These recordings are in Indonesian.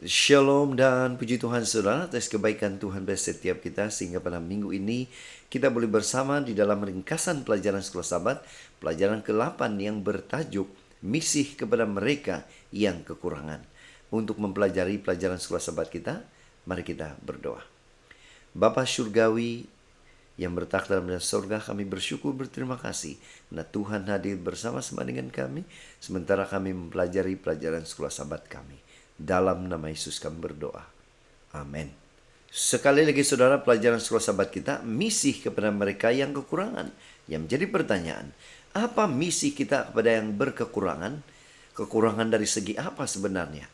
Shalom dan puji Tuhan saudara atas kebaikan Tuhan bagi setiap kita sehingga pada minggu ini kita boleh bersama di dalam ringkasan pelajaran Sekolah Sabat pelajaran ke-8 yang bertajuk Misi kepada mereka yang kekurangan. Untuk mempelajari pelajaran Sekolah Sabat kita, mari kita berdoa. Bapa Surgawi yang bertakhta dalam surga, kami bersyukur berterima kasih karena Tuhan hadir bersama-sama dengan kami sementara kami mempelajari pelajaran Sekolah Sabat kami. Dalam nama Yesus kami berdoa. Amin. Sekali lagi saudara, pelajaran Sekolah Sabat kita, misi kepada mereka yang kekurangan. Yang menjadi pertanyaan, apa misi kita kepada yang berkekurangan? Kekurangan dari segi apa sebenarnya?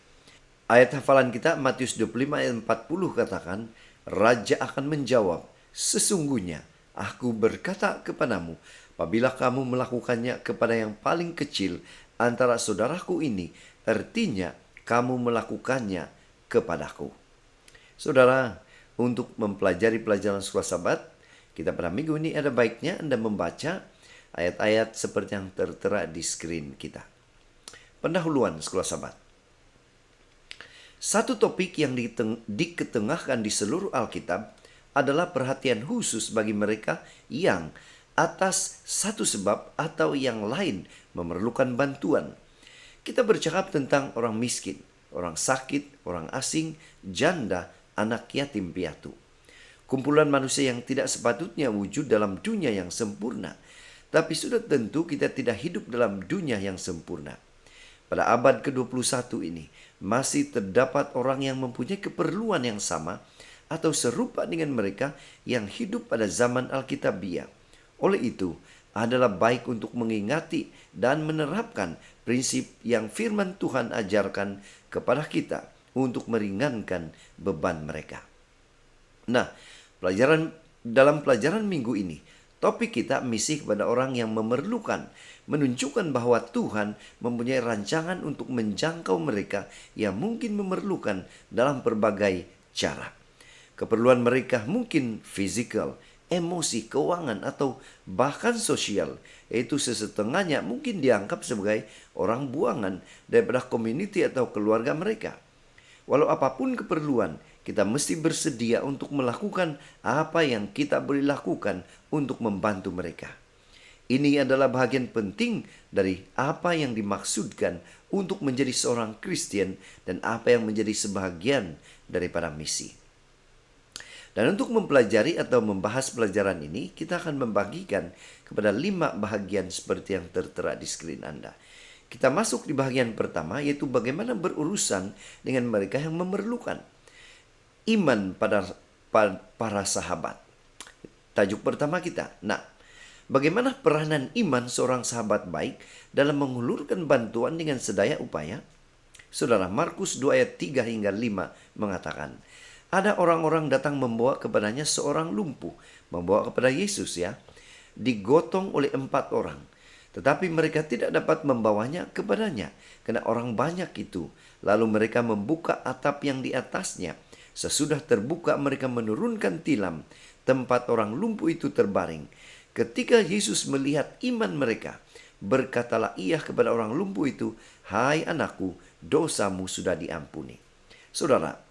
Ayat hafalan kita Matius 25 ayat 40 katakan, Raja akan menjawab, sesungguhnya aku berkata kepadamu, apabila kamu melakukannya kepada yang paling kecil antara saudaraku ini, artinya kamu melakukannya kepadaku. Saudara, untuk mempelajari pelajaran Sekolah Sabat, kita pada minggu ini ada baiknya Anda membaca ayat-ayat seperti yang tertera di screen kita. Pendahuluan Sekolah Sabat. Satu topik yang diketengahkan di seluruh Alkitab adalah perhatian khusus bagi mereka yang atas satu sebab atau yang lain memerlukan bantuan. Kita bercakap tentang orang miskin, orang sakit, orang asing, janda, anak yatim piatu. Kumpulan manusia yang tidak sepatutnya wujud dalam dunia yang sempurna. Tapi sudah tentu kita tidak hidup dalam dunia yang sempurna. Pada abad ke-21 ini, masih terdapat orang yang mempunyai keperluan yang sama atau serupa dengan mereka yang hidup pada zaman Alkitabiah. Oleh itu, adalah baik untuk mengingati dan menerapkan prinsip yang firman Tuhan ajarkan kepada kita untuk meringankan beban mereka. Nah, dalam pelajaran minggu ini, topik kita misi kepada orang yang memerlukan, menunjukkan bahwa Tuhan mempunyai rancangan untuk menjangkau mereka yang mungkin memerlukan dalam berbagai cara. Keperluan mereka mungkin fisikal, emosi, keuangan, atau bahkan sosial, yaitu sesetengahnya mungkin dianggap sebagai orang buangan daripada komuniti atau keluarga mereka. Walau apapun keperluan, kita mesti bersedia untuk melakukan apa yang kita boleh lakukan untuk membantu mereka. Ini adalah bahagian penting dari apa yang dimaksudkan untuk menjadi seorang Kristen dan apa yang menjadi sebahagian daripada misi. Dan untuk mempelajari atau membahas pelajaran ini, kita akan membagikan kepada 5 bahagian seperti yang tertera di skrin Anda. Kita masuk di bahagian pertama, yaitu bagaimana berurusan dengan mereka yang memerlukan. Iman pada para sahabat. Tajuk pertama kita. Nah, bagaimana peranan iman seorang sahabat baik dalam mengulurkan bantuan dengan sedaya upaya? Saudara, Markus 2 ayat 3 hingga 5 mengatakan, ada orang-orang datang membawa kepadanya seorang lumpuh. Membawa kepada Yesus digotong oleh 4 orang. Tetapi mereka tidak dapat membawanya kepadanya. Karena orang banyak itu. Lalu mereka membuka atap yang di atasnya. Sesudah terbuka mereka menurunkan tilam. Tempat orang lumpuh itu terbaring. Ketika Yesus melihat iman mereka, berkatalah ia kepada orang lumpuh itu, hai anakku, dosamu sudah diampuni. Saudara,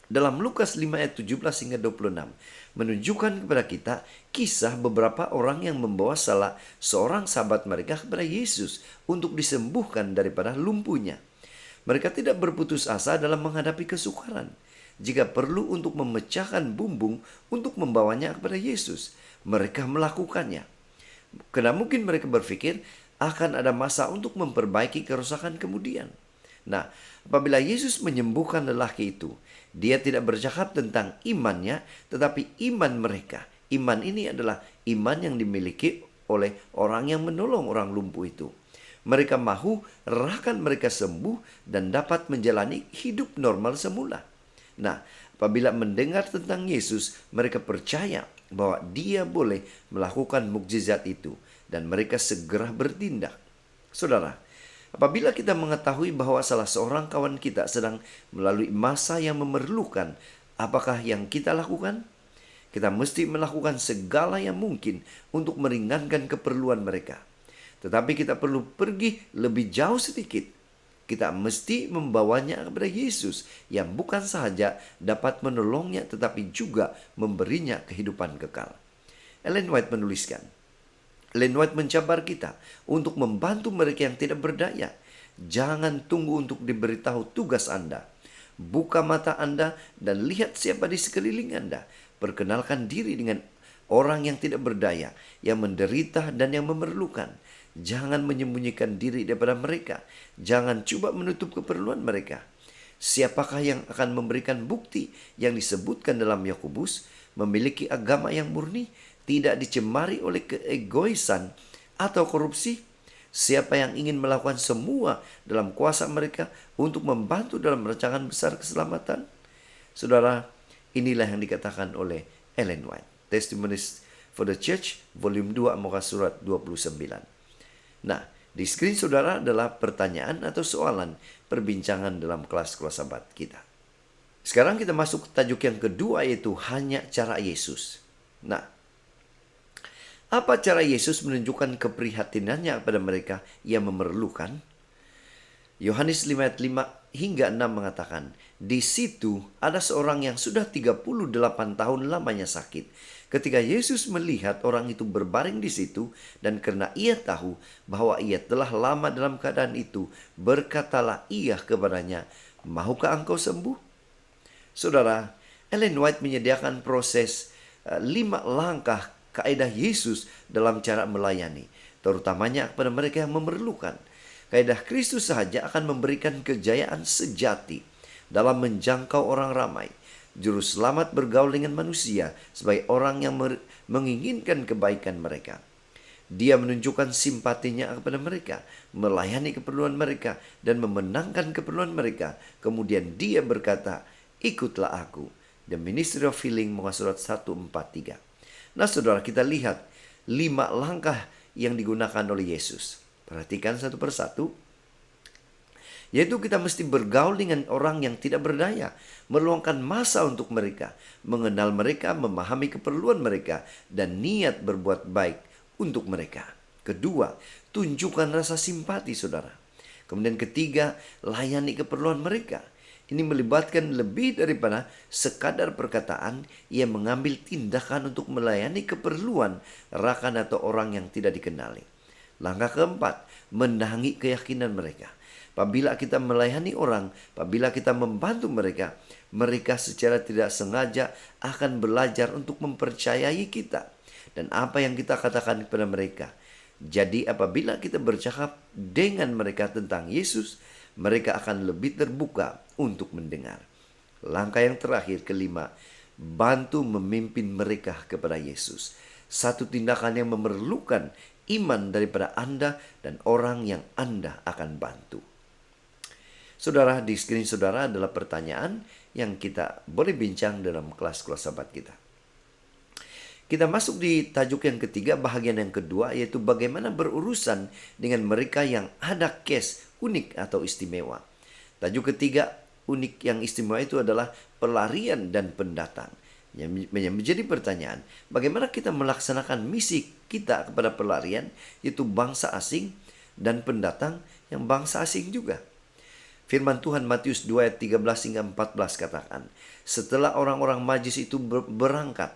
dalam Lukas 5 ayat 17 hingga 26 menunjukkan kepada kita kisah beberapa orang yang membawa salah seorang sahabat mereka kepada Yesus untuk disembuhkan daripada lumpuhnya. Mereka tidak berputus asa dalam menghadapi kesukaran. Jika perlu untuk memecahkan bumbung untuk membawanya kepada Yesus, mereka melakukannya. Karena mungkin mereka berpikir akan ada masa untuk memperbaiki kerusakan kemudian. Nah, apabila Yesus menyembuhkan lelaki itu, dia tidak bercakap tentang imannya, tetapi iman mereka. Iman ini adalah iman yang dimiliki oleh orang yang menolong orang lumpuh itu. Mereka mahu rahkan mereka sembuh dan dapat menjalani hidup normal semula. Nah, apabila mendengar tentang Yesus, mereka percaya bahwa dia boleh melakukan mukjizat itu. Dan mereka segera bertindak. Saudara, apabila kita mengetahui bahwa salah seorang kawan kita sedang melalui masa yang memerlukan, apakah yang kita lakukan? Kita mesti melakukan segala yang mungkin untuk meringankan keperluan mereka. Tetapi kita perlu pergi lebih jauh sedikit. kita mesti membawanya kepada Yesus yang bukan sahaja dapat menolongnya tetapi juga memberinya kehidupan kekal. Ellen White menuliskan, Ellen White mencabar kita untuk membantu mereka yang tidak berdaya. Jangan tunggu untuk diberitahu tugas Anda. Buka mata Anda dan lihat siapa di sekeliling Anda. Perkenalkan diri dengan orang yang tidak berdaya, yang menderita dan yang memerlukan. Jangan menyembunyikan diri daripada mereka. Jangan coba menutup keperluan mereka. Siapakah yang akan memberikan bukti yang disebutkan dalam Yakobus? Memiliki agama yang murni, tidak dicemari oleh keegoisan atau korupsi. Siapa yang ingin melakukan semua dalam kuasa mereka untuk membantu dalam rancangan besar keselamatan? Saudara, inilah yang dikatakan oleh Ellen White. Testimonies for the Church, volume 2, muka surat 29. Nah, di screen saudara adalah pertanyaan atau soalan perbincangan dalam kelas-kelas sahabat kita. Sekarang kita masuk ke tajuk yang kedua, yaitu hanya cara Yesus. Nah, apa cara Yesus menunjukkan keprihatinannya kepada mereka yang memerlukan? Yohanes 5 ayat 5 hingga 6 mengatakan, di situ ada seorang yang sudah 38 tahun lamanya sakit. Ketika Yesus melihat orang itu berbaring di situ, dan karena ia tahu bahwa ia telah lama dalam keadaan itu, berkatalah ia kepadanya, maukah engkau sembuh? Saudara, Ellen White menyediakan proses 5 langkah kaidah Yesus dalam cara melayani, terutamanya kepada mereka yang memerlukan. Kaidah Kristus sahaja akan memberikan kejayaan sejati dalam menjangkau orang ramai. Juru selamat bergaul dengan manusia sebagai orang yang menginginkan kebaikan mereka. Dia menunjukkan simpatinya kepada mereka, melayani keperluan mereka, dan memenangkan keperluan mereka. Kemudian dia berkata, ikutlah aku. The Ministry of Healing, muka surat 143. Nah saudara, kita lihat 5 langkah yang digunakan oleh Yesus. Perhatikan satu persatu. Yaitu kita mesti bergaul dengan orang yang tidak berdaya, meluangkan masa untuk mereka, mengenal mereka, memahami keperluan mereka, dan niat berbuat baik untuk mereka. Kedua, tunjukkan rasa simpati saudara. Kemudian ketiga, layani keperluan mereka. Ini melibatkan lebih daripada sekadar perkataan, ia mengambil tindakan untuk melayani keperluan rakan atau orang yang tidak dikenali. Langkah keempat, mendahangi keyakinan mereka. Apabila kita melayani orang, apabila kita membantu mereka, mereka secara tidak sengaja akan belajar untuk mempercayai kita dan apa yang kita katakan kepada mereka. Jadi apabila kita bercakap dengan mereka tentang Yesus, mereka akan lebih terbuka untuk mendengar. Langkah yang terakhir, kelima, bantu memimpin mereka kepada Yesus. Satu tindakan yang memerlukan iman daripada Anda dan orang yang Anda akan bantu. Saudara, di screen saudara adalah pertanyaan yang kita boleh bincang dalam kelas-kelas sahabat kita. Kita masuk di tajuk yang ketiga, bahagian yang kedua, yaitu bagaimana berurusan dengan mereka yang ada case unik atau istimewa. Tajuk ketiga unik yang istimewa itu adalah pelarian dan pendatang. Yang menjadi pertanyaan, bagaimana kita melaksanakan misi kita kepada pelarian, yaitu bangsa asing dan pendatang yang bangsa asing juga. Firman Tuhan Matius 2 ayat 13 hingga 14 katakan, setelah orang-orang Majus itu berangkat,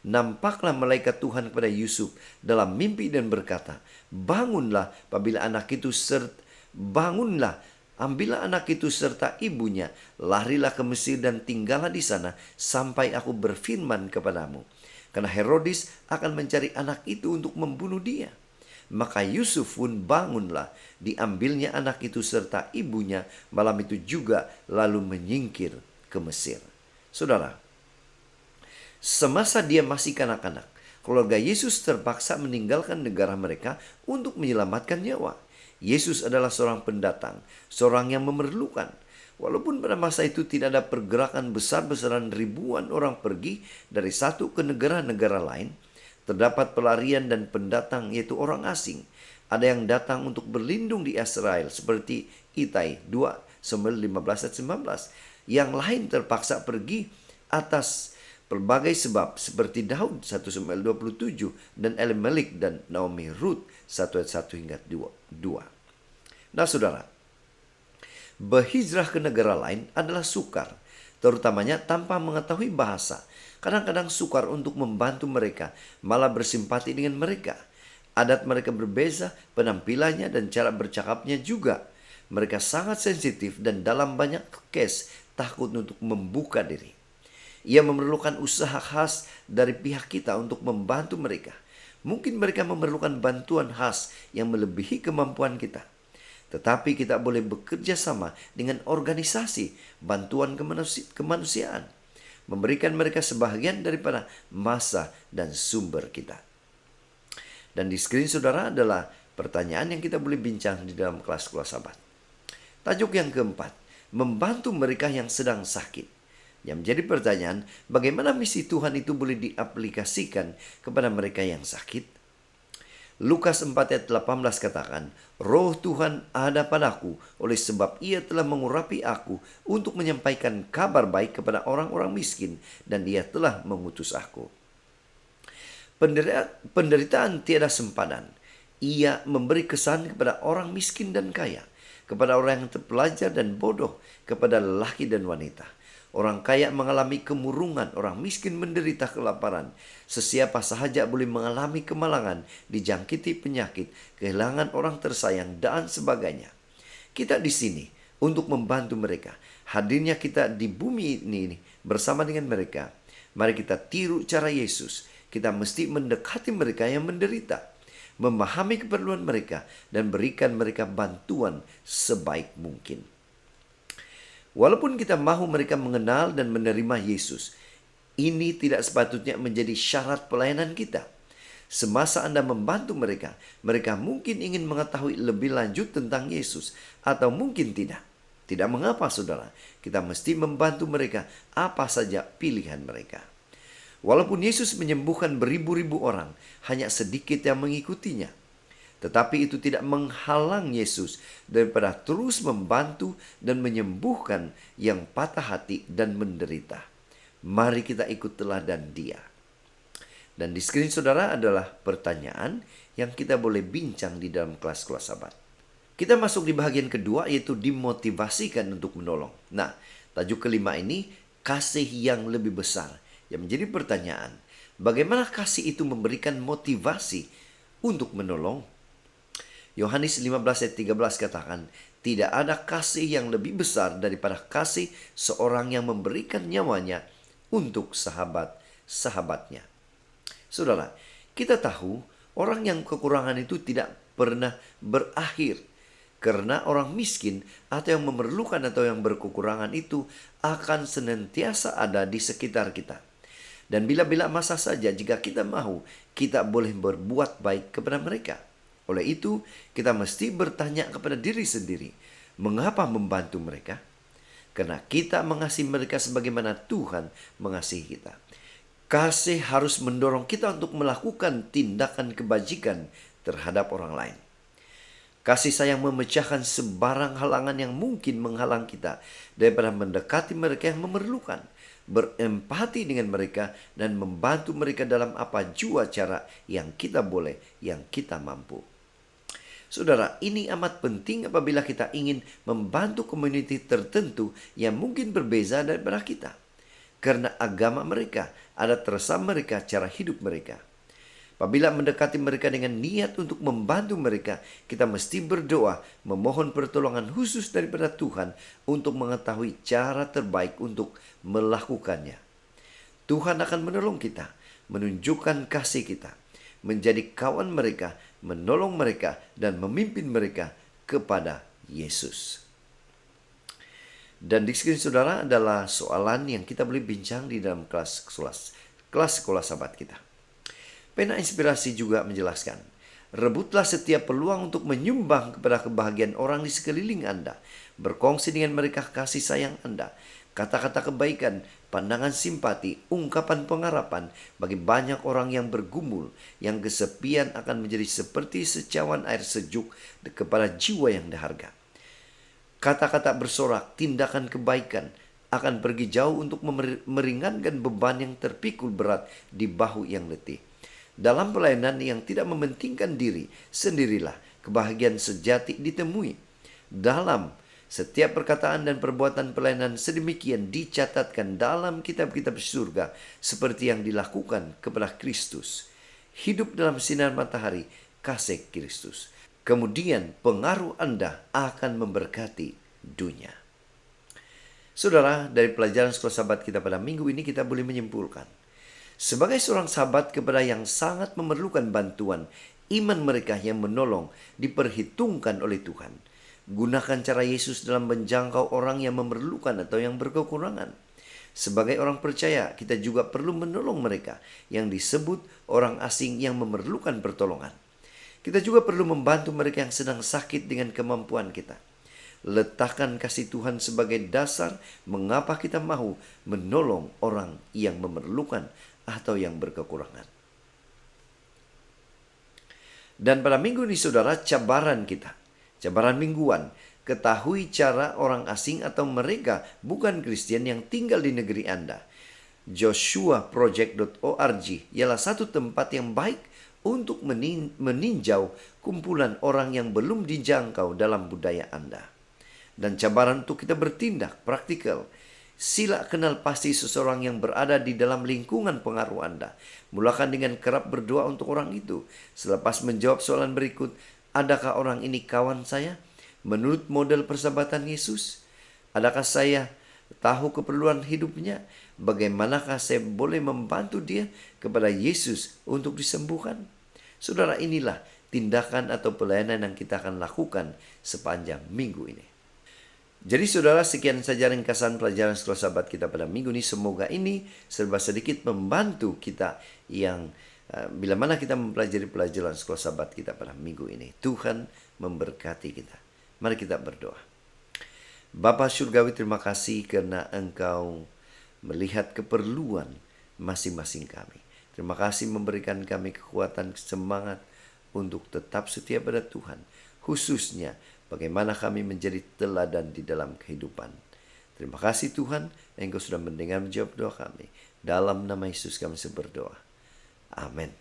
nampaklah malaikat Tuhan kepada Yusuf dalam mimpi dan berkata, bangunlah ambillah anak itu serta ibunya, larilah ke Mesir dan tinggallah di sana sampai aku berfirman kepadamu. Karena Herodes akan mencari anak itu untuk membunuh dia. Maka Yusuf pun bangunlah, diambilnya anak itu serta ibunya malam itu juga, lalu menyingkir ke Mesir. Saudara, semasa dia masih kanak-kanak, keluarga Yesus terpaksa meninggalkan negara mereka untuk menyelamatkan nyawa. Yesus adalah seorang pendatang, seorang yang memerlukan. Walaupun pada masa itu tidak ada pergerakan besar-besaran ribuan orang pergi dari satu ke negara-negara lain, terdapat pelarian dan pendatang, yaitu orang asing. Ada yang datang untuk berlindung di Israel seperti Itai 2 Samuel 15 ayat 19. Yang lain terpaksa pergi atas berbagai sebab seperti Daud 1 Samuel 27 dan Elimelek dan Naomi Ruth 1 ayat 1 hingga 2. Nah saudara, Berhijrah ke negara lain adalah sukar, terutamanya tanpa mengetahui bahasa. Kadang-kadang sukar untuk membantu mereka, malah bersimpati dengan mereka. Adat mereka berbeza, penampilannya dan cara bercakapnya juga. Mereka sangat sensitif dan dalam banyak case takut untuk membuka diri. Ia memerlukan usaha khas dari pihak kita untuk membantu mereka. Mungkin mereka memerlukan bantuan khas yang melebihi kemampuan kita. Tetapi kita boleh bekerja sama dengan organisasi bantuan kemanusiaan. Memberikan mereka sebahagian daripada masa dan sumber kita. Dan di skrin saudara adalah pertanyaan yang kita boleh bincang di dalam kelas-kelas sahabat. Tajuk yang keempat, membantu mereka yang sedang sakit. Yang menjadi pertanyaan, bagaimana misi Tuhan itu boleh diaplikasikan kepada mereka yang sakit? Lukas 4 ayat 18 katakan, Roh Tuhan ada padaku, oleh sebab ia telah mengurapi aku untuk menyampaikan kabar baik kepada orang-orang miskin, dan ia telah mengutus aku. Penderitaan tiada sempadan. Ia memberi kesan kepada orang miskin dan kaya, kepada orang yang terpelajar dan bodoh, kepada lelaki dan wanita. Orang kaya mengalami kemurungan, orang miskin menderita kelaparan. Sesiapa sahaja boleh mengalami kemalangan, dijangkiti penyakit, kehilangan orang tersayang, dan sebagainya. Kita di sini untuk membantu mereka. Hadirnya kita di bumi ini bersama dengan mereka. Mari kita tiru cara Yesus. Kita mesti mendekati mereka yang menderita, memahami keperluan mereka, dan berikan mereka bantuan sebaik mungkin. Walaupun kita mahu mereka mengenal dan menerima Yesus, ini tidak sepatutnya menjadi syarat pelayanan kita. Semasa Anda membantu mereka, mereka mungkin ingin mengetahui lebih lanjut tentang Yesus, atau mungkin tidak. Tidak mengapa saudara, kita mesti membantu mereka apa saja pilihan mereka. Walaupun Yesus menyembuhkan beribu-ribu orang, hanya sedikit yang mengikutinya. Tetapi itu tidak menghalang Yesus daripada terus membantu dan menyembuhkan yang patah hati dan menderita. Mari kita ikut teladan Dia. Dan di skrin saudara adalah pertanyaan yang kita boleh bincang di dalam kelas-kelas sahabat. Kita masuk di bagian kedua, yaitu dimotivasikan untuk menolong. Nah, tajuk kelima ini, kasih yang lebih besar. Yang menjadi pertanyaan, bagaimana kasih itu memberikan motivasi untuk menolong? Yohanes 15 ayat 13 katakan, tidak ada kasih yang lebih besar daripada kasih seorang yang memberikan nyawanya untuk sahabat-sahabatnya. Saudara, kita tahu orang yang kekurangan itu tidak pernah berakhir. Karena orang miskin atau yang memerlukan atau yang berkekurangan itu akan senantiasa ada di sekitar kita. Dan bila-bila masa saja jika kita mahu, kita boleh berbuat baik kepada mereka. Oleh itu, kita mesti bertanya kepada diri sendiri, mengapa membantu mereka? Karena kita mengasihi mereka sebagaimana Tuhan mengasihi kita. Kasih harus mendorong kita untuk melakukan tindakan kebajikan terhadap orang lain. Kasih sayang memecahkan sebarang halangan yang mungkin menghalang kita daripada mendekati mereka yang memerlukan, berempati dengan mereka, dan membantu mereka dalam apa jua cara yang kita boleh, yang kita mampu. Saudara, ini amat penting apabila kita ingin membantu komuniti tertentu yang mungkin berbeza daripada kita. Karena agama mereka, adat rasa mereka, cara hidup mereka. Apabila mendekati mereka dengan niat untuk membantu mereka, kita mesti berdoa, memohon pertolongan khusus daripada Tuhan untuk mengetahui cara terbaik untuk melakukannya. Tuhan akan menolong kita, menunjukkan kasih kita, menjadi kawan mereka, menolong mereka, dan memimpin mereka kepada Yesus. Dan di skrin saudara adalah soalan yang kita boleh bincang di dalam kelas sekolah sahabat kita. Pena Inspirasi juga menjelaskan, rebutlah setiap peluang untuk menyumbang kepada kebahagiaan orang di sekeliling Anda, berkongsi dengan mereka kasih sayang Anda, kata-kata kebaikan, pandangan simpati, ungkapan pengharapan bagi banyak orang yang bergumul, yang kesepian akan menjadi seperti secawan air sejuk kepada jiwa yang dahaga. Kata-kata bersorak, tindakan kebaikan akan pergi jauh untuk meringankan beban yang terpikul berat di bahu yang letih. Dalam pelayanan yang tidak mementingkan diri sendirilah kebahagiaan sejati ditemui. Dalam Setiap perkataan dan perbuatan pelayanan sedemikian dicatatkan dalam kitab-kitab surga seperti yang dilakukan kepada Kristus. Hidup dalam sinar matahari kasih Kristus. Kemudian pengaruh Anda akan memberkati dunia. Saudara, dari pelajaran sekolah sahabat kita pada minggu ini kita boleh menyimpulkan. Sebagai seorang sahabat kepada yang sangat memerlukan bantuan, iman mereka yang menolong diperhitungkan oleh Tuhan. Gunakan cara Yesus dalam menjangkau orang yang memerlukan atau yang berkekurangan. Sebagai orang percaya, kita juga perlu menolong mereka yang disebut orang asing yang memerlukan pertolongan. Kita juga perlu membantu mereka yang sedang sakit dengan kemampuan kita. Letakkan kasih Tuhan sebagai dasar mengapa kita mau menolong orang yang memerlukan atau yang berkekurangan. Dan pada minggu ini saudara, cabaran kita, cabaran mingguan, ketahui cara orang asing atau mereka bukan Kristen yang tinggal di negeri Anda. joshuaproject.org ialah satu tempat yang baik untuk meninjau kumpulan orang yang belum dijangkau dalam budaya Anda. Dan cabaran untuk kita bertindak praktikal. Sila kenal pasti seseorang yang berada di dalam lingkungan pengaruh Anda. Mulakan dengan kerap berdoa untuk orang itu. Selepas menjawab soalan berikut, adakah orang ini kawan saya? Menurut model persahabatan Yesus, adakah saya tahu keperluan hidupnya? Bagaimanakah saya boleh membantu dia kepada Yesus untuk disembuhkan? Saudara, inilah tindakan atau pelayanan yang kita akan lakukan sepanjang minggu ini. Jadi saudara, sekian saja ringkasan pelajaran sekolah sahabat kita pada minggu ini. Semoga ini serba sedikit membantu kita yang bila mana kita mempelajari pelajaran sekolah sahabat kita pada minggu ini. Tuhan memberkati kita. Mari kita berdoa. Bapa Surgawi, terima kasih karena Engkau melihat keperluan masing-masing kami. Terima kasih memberikan kami kekuatan, semangat untuk tetap setia pada Tuhan. Khususnya bagaimana kami menjadi teladan di dalam kehidupan. Terima kasih Tuhan, Engkau sudah mendengar menjawab doa kami. Dalam nama Yesus kami berdoa. Amin.